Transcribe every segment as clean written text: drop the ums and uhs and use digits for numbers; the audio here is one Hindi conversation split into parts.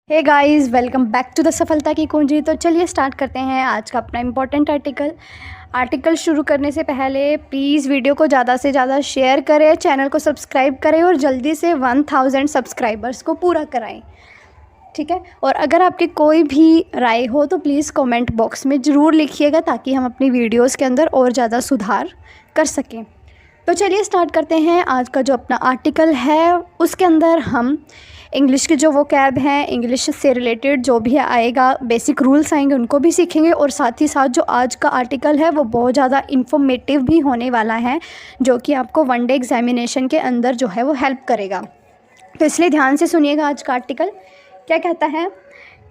Hey guys, welcome back to the सफलता की कुंजी। तो चलिए स्टार्ट करते हैं आज का अपना इम्पोर्टेंट आर्टिकल शुरू करने से पहले प्लीज़ वीडियो को ज़्यादा से ज़्यादा शेयर करें, चैनल को सब्सक्राइब करें और जल्दी से 1000 सब्सक्राइबर्स को पूरा कराएं। ठीक है। और अगर आपकी कोई भी राय हो तो प्लीज़ कमेंट बॉक्स में ज़रूर लिखिएगा ताकि हम अपनी वीडियोस के अंदर और ज़्यादा सुधार कर सकें। तो चलिए स्टार्ट करते हैं आज का जो अपना आर्टिकल है। उसके अंदर हम इंग्लिश के जो वोकैब हैं, इंग्लिश से रिलेटेड जो भी आएगा, बेसिक रूल्स आएंगे उनको भी सीखेंगे और साथ ही साथ जो आज का आर्टिकल है वो बहुत ज़्यादा इन्फॉर्मेटिव भी होने वाला है, जो कि आपको वन डे एग्जामिनेशन के अंदर जो है वो हेल्प करेगा। तो इसलिए ध्यान से सुनिएगा। आज का आर्टिकल क्या कहता है?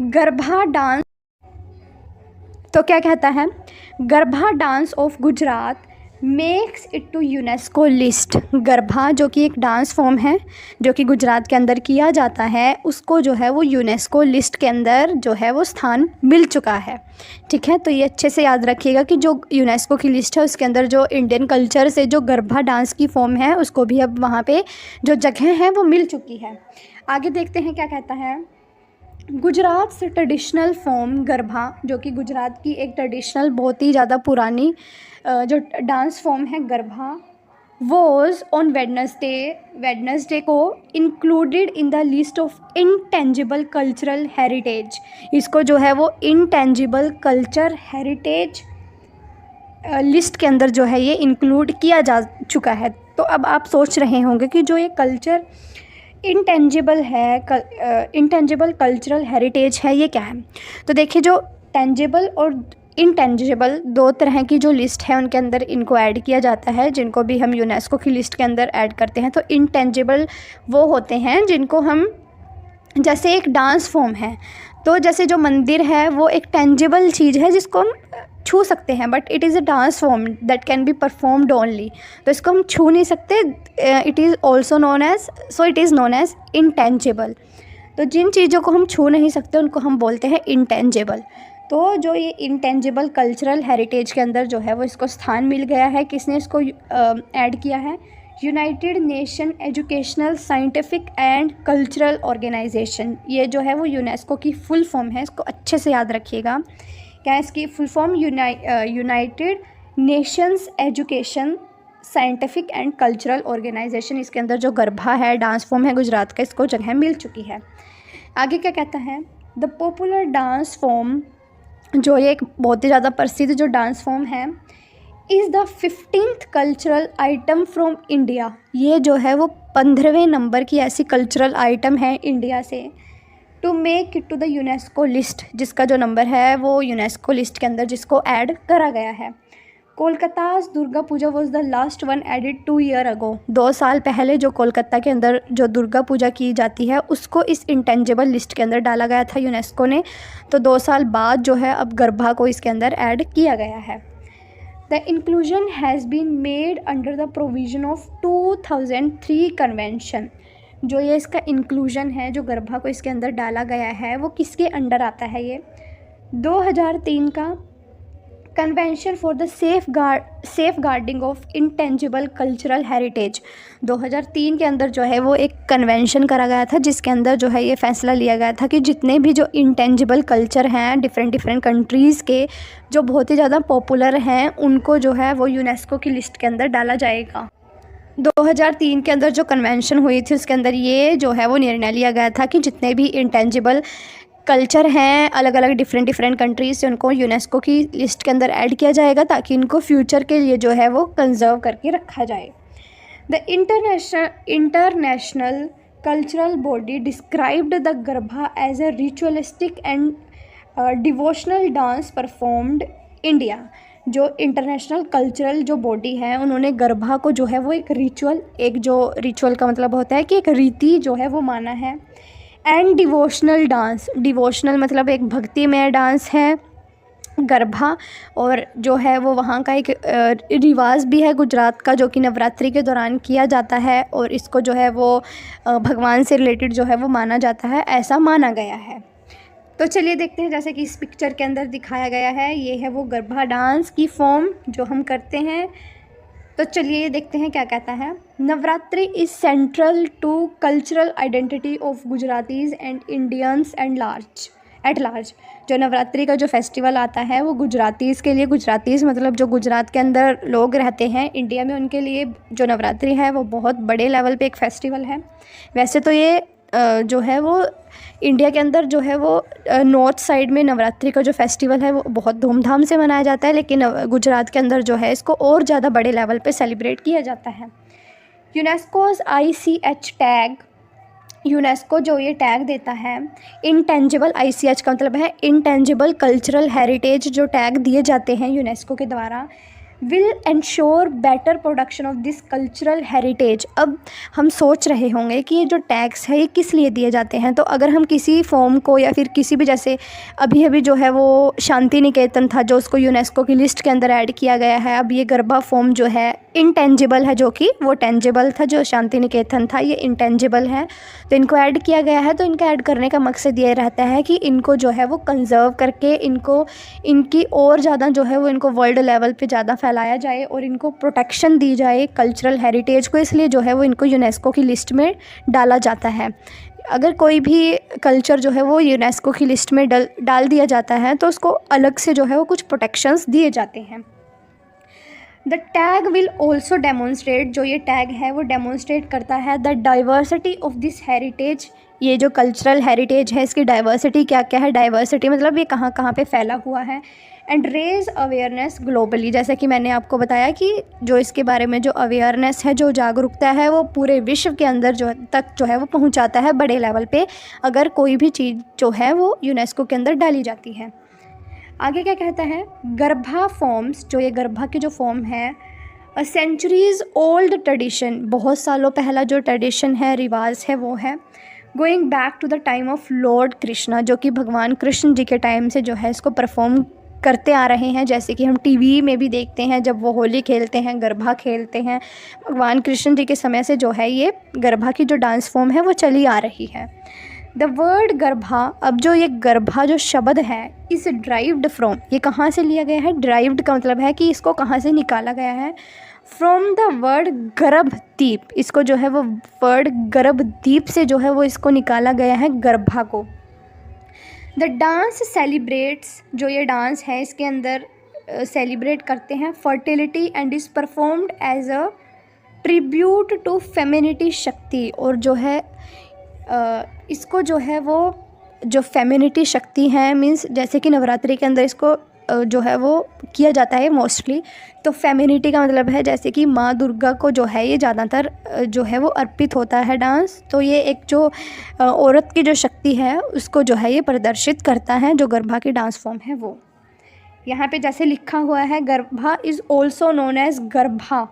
गरबा डांस। तो क्या कहता है? Garba dance of Gujarat makes it to UNESCO list. Garba जो कि एक डांस फॉर्म है जो कि गुजरात के अंदर किया जाता है, उसको जो है वो यूनेस्को लिस्ट के अंदर जो है वो स्थान मिल चुका है। ठीक है। तो ये अच्छे से याद रखिएगा कि जो यूनेस्को की लिस्ट है उसके अंदर जो इंडियन कल्चर से जो गरबा डांस की फॉर्म है उसको भी अब वहाँ पे जो जगह है वो मिल चुकी है। आगे देखते हैं क्या कहता है। गुजरात से ट्रेडिशनल फॉर्म गरबा, जो कि गुजरात की एक ट्रेडिशनल बहुत ही ज़्यादा पुरानी जो डांस फॉर्म है गरबा, वॉज ऑन वेडनेसडे को included in the list of intangible cultural heritage. इसको जो है वो इंटेंजिबल कल्चर हेरिटेज लिस्ट के अंदर जो है ये इंक्लूड किया जा चुका है। तो अब आप सोच रहे होंगे कि जो ये कल्चर इंटेंजिबल है, इंटेंजिबल कल्चरल हेरिटेज है, ये क्या है? तो देखिए, जो टेंजिबल और इंटेंजिबल दो तरह की जो लिस्ट है उनके अंदर इनको ऐड किया जाता है, जिनको भी हम यूनेस्को की लिस्ट के अंदर ऐड करते हैं। तो इंटेंजिबल वो होते हैं जिनको हम, जैसे एक डांस फॉर्म है, तो जैसे जो मंदिर है वो एक टेंजिबल चीज़ है जिसको हम छू सकते हैं, but it is a dance form that can be performed only. तो इसको हम छू नहीं सकते। It is also known as, so it is known as intangible. तो जिन चीज़ों को हम छू नहीं सकते उनको हम बोलते हैं इंटेंजिबल। तो जो ये इंटेंजिबल कल्चरल हेरिटेज के अंदर जो है वो इसको स्थान मिल गया है। किसने इसको ऐड किया है? United Nation Educational Scientific and Cultural Organization. ये जो है वो यूनेस्को की फुल फॉर्म है, इसको अच्छे से याद रखिएगा। क्या है इसकी full form? United Nations Education Scientific and Cultural Organization. इसके अंदर जो गरबा है, डांस फॉर्म है गुजरात का, इसको जगह मिल चुकी है। आगे क्या कहता है? द पॉपुलर डांस फॉर्म, जो ये एक बहुत ही ज़्यादा प्रसिद्ध जो डांस फॉर्म है, is the 15th cultural item from India. ये जो है वो 15वें नंबर की ऐसी कल्चरल आइटम है इंडिया से, to make it to the UNESCO list, जिसका जो नंबर है वो यूनेस्को लिस्ट के अंदर जिसको ऐड करा गया है। कोलकाता's Durga Puja was the last one added 2 years अगो। 2 साल पहले जो कोलकाता के अंदर जो दुर्गा पूजा की जाती है उसको इस इंटेंजिबल लिस्ट के अंदर डाला गया था यूनेस्को ने। तो 2 साल बाद जो है अब गरबा को इसके अंदर ऐड किया गया है। The inclusion has been made under the provision of 2003 convention. जो ये इसका इंक्लूजन है, जो गरबा को इसके अंदर डाला गया है, वो किसके अंडर आता है? ये 2003 का convention for the safeguarding of intangible cultural heritage. 2003 के अंदर जो है वो एक कन्वेंशन करा गया था जिसके अंदर जो है ये फैसला लिया गया था कि जितने भी जो इंटेंजिबल कल्चर हैं डिफरेंट कंट्रीज़ के, जो बहुत ही ज़्यादा पॉपुलर हैं, उनको जो है वो यूनेस्को की लिस्ट के अंदर डाला जाएगा। 2003 के अंदर जो कन्वेंशन हुई थी उसके अंदर ये जो है वो निर्णय लिया गया था कि जितने भी इंटेंजिबल कल्चर हैं अलग अलग डिफरेंट कंट्रीज़ से, उनको यूनेस्को की लिस्ट के अंदर ऐड किया जाएगा ताकि इनको फ्यूचर के लिए जो है वो कंजर्व करके रखा जाए। The international cultural body described the garba as a ritualistic and devotional dance performed India. जो इंटरनेशनल कल्चरल जो बॉडी है उन्होंने गरबा को जो है वो एक रिचुअल का मतलब होता है कि एक रीति जो है वो माना है। एंड डिवोशनल डांस, डिवोशनल मतलब एक भक्तिमय डांस है गरबा, और जो है वो वहाँ का एक रिवाज भी है गुजरात का, जो कि नवरात्रि के दौरान किया जाता है और इसको जो है वो भगवान से रिलेटेड जो है वो माना जाता है, ऐसा माना गया है। तो चलिए देखते हैं, जैसे कि इस पिक्चर के अंदर दिखाया गया है, ये है वो गरबा डांस की फॉर्म जो हम करते हैं। तो चलिए ये देखते हैं क्या कहता है। Navratri is central to cultural identity of Gujaratis and Indians at large. जो नवरात्रि का जो फेस्टिवल आता है वो गुजरातीज़ के लिए, गुजरातीज़ मतलब जो गुजरात के अंदर लोग रहते हैं इंडिया में, उनके लिए जो नवरात्रि है वो बहुत बड़े लेवल पे एक फ़ेस्टिवल है। वैसे तो ये जो है वो इंडिया के अंदर जो है वो नॉर्थ साइड में नवरात्रि का जो फेस्टिवल है वो बहुत धूमधाम से मनाया जाता है, लेकिन गुजरात के अंदर जो है इसको और ज़्यादा बड़े लेवल पे सेलिब्रेट किया जाता है। यूनेस्कोज़ ICH टैग, यूनेस्को जो ये टैग देता है इनटेंजिबल, ICH का मतलब है इनटेंजिबल कल्चरल हेरिटेज, जो टैग दिए जाते हैं यूनेस्को के द्वारा, will ensure better production of this cultural heritage. अब हम सोच रहे होंगे कि ये जो टैग्स है ये किस लिए दिए जाते हैं। तो अगर हम किसी फॉर्म को या फिर किसी भी, जैसे अभी जो है वो शांति निकेतन था जो उसको यूनेस्को की लिस्ट के अंदर ऐड किया गया है, अब ये गरबा फॉर्म जो है इनटेंजिबल है, जो कि वो टेंजिबल था जो शांति निकेतन था, ये इनटेंजिबल है, तो इनको ऐड किया गया है। तो इनका ऐड करने का मकसद ये रहता है कि इनको जो है वो कंजर्व करके इनको, इनकी और ज़्यादा जो है वो इनको वर्ल्ड लेवल पे ज़्यादा फैलाया जाए और इनको प्रोटेक्शन दी जाए कल्चरल हेरिटेज को, इसलिए जो है वो इनको यूनेस्को की लिस्ट में डाला जाता है। अगर कोई भी कल्चर जो है वो यूनेस्को की लिस्ट में डाल दिया जाता है तो उसको अलग से जो है वो कुछ प्रोटेक्शंस दिए जाते हैं। The tag will also demonstrate, जो ये टैग है वो डेमोन्स्ट्रेट करता है the diversity of this heritage, ये जो कल्चरल हेरिटेज है इसकी डाइवर्सिटी क्या क्या है, डाइवर्सिटी मतलब ये कहाँ कहाँ पे फैला हुआ है, एंड रेज अवेयरनेस ग्लोबली, जैसे कि मैंने आपको बताया कि जो इसके बारे में जो अवेयरनेस है, जो जागरूकता है वो पूरे विश्व के अंदर जो है वो पहुंचाता है बड़े लेवल पे, अगर कोई भी चीज़ जो है वो यूनेस्को के अंदर डाली जाती है। आगे क्या कहता है, गरबा फॉर्म्स, जो ये गरबा की जो फॉर्म है, अ सेंचुरीज़ ओल्ड ट्रेडिशन, बहुत सालों पहला जो ट्रेडिशन है, रिवाज है वो है, going back to the time of lord Krishna, जो कि भगवान कृष्ण जी के टाइम से जो है इसको परफॉर्म करते आ रहे हैं। जैसे कि हम टीवी में भी देखते हैं जब वो होली खेलते हैं, गरबा खेलते हैं, भगवान कृष्ण जी के समय से जो है ये गरबा की जो डांस फॉर्म है वो चली आ रही है। द वर्ड गरबा, अब जो ये गरबा जो शब्द है इस ड्राइव्ड फ्रॉम, ये कहाँ से लिया गया है, ड्राइव्ड का मतलब है कि इसको कहाँ से निकाला गया है, फ्रॉम द वर्ड गर्भदीप, इसको जो है वो वर्ड गर्भदीप से जो है वो इसको निकाला गया है गरबा को। द डांस सेलिब्रेट्स, जो ये डांस है इसके अंदर सेलिब्रेट करते हैं fertility and is performed as a tribute to femininity shakti, और जो है इसको जो है वो जो फेमिनिटी शक्ति है, मीन्स जैसे कि नवरात्रि के अंदर इसको जो है वो किया जाता है मोस्टली, तो फेमिनिटी का मतलब है जैसे कि माँ दुर्गा को जो है ये ज़्यादातर जो है वो अर्पित होता है डांस, तो ये एक जो औरत की जो शक्ति है उसको जो है ये प्रदर्शित करता है, जो गरबा की डांस फॉर्म है वो। यहाँ पे जैसे लिखा हुआ है, garba is also known as garba,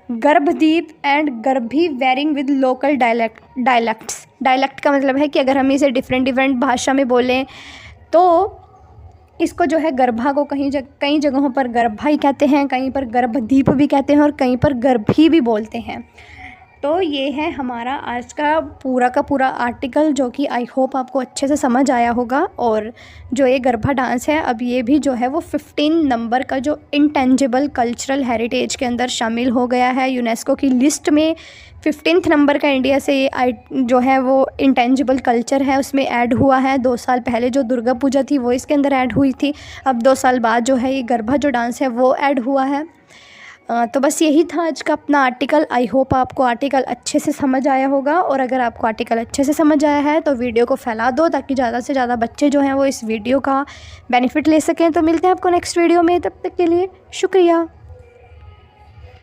garbhdeep and garbi varying with local dialects. Dialect का मतलब है कि अगर हम इसे डिफरेंट भाषा में बोलें तो इसको जो है गरबा को कई जगहों पर गरबा ही कहते हैं, कहीं पर गर्भदीप भी कहते हैं और कहीं पर गर्भी भी बोलते हैं। तो ये है हमारा आज का पूरा आर्टिकल, जो कि आई होप आपको अच्छे से समझ आया होगा। और जो ये गरबा डांस है अब ये भी जो है वो 15 नंबर का जो इंटेंजिबल कल्चरल हेरिटेज के अंदर शामिल हो गया है यूनेस्को की लिस्ट में। 15th नंबर का इंडिया से ये जो है वो इंटेंजिबल कल्चर है उसमें ऐड हुआ है। 2 साल पहले जो दुर्गा पूजा थी वो इसके अंदर ऐड हुई थी, अब 2 साल बाद जो है ये गरबा जो डांस है वो ऐड हुआ है। तो बस यही था आज का अपना आर्टिकल। आई होप आपको आर्टिकल अच्छे से समझ आया होगा, और अगर आपको आर्टिकल अच्छे से समझ आया है तो वीडियो को फैला दो ताकि ज़्यादा से ज़्यादा बच्चे जो हैं वो इस वीडियो का बेनिफिट ले सकें। तो मिलते हैं आपको नेक्स्ट वीडियो में, तब तक के लिए शुक्रिया।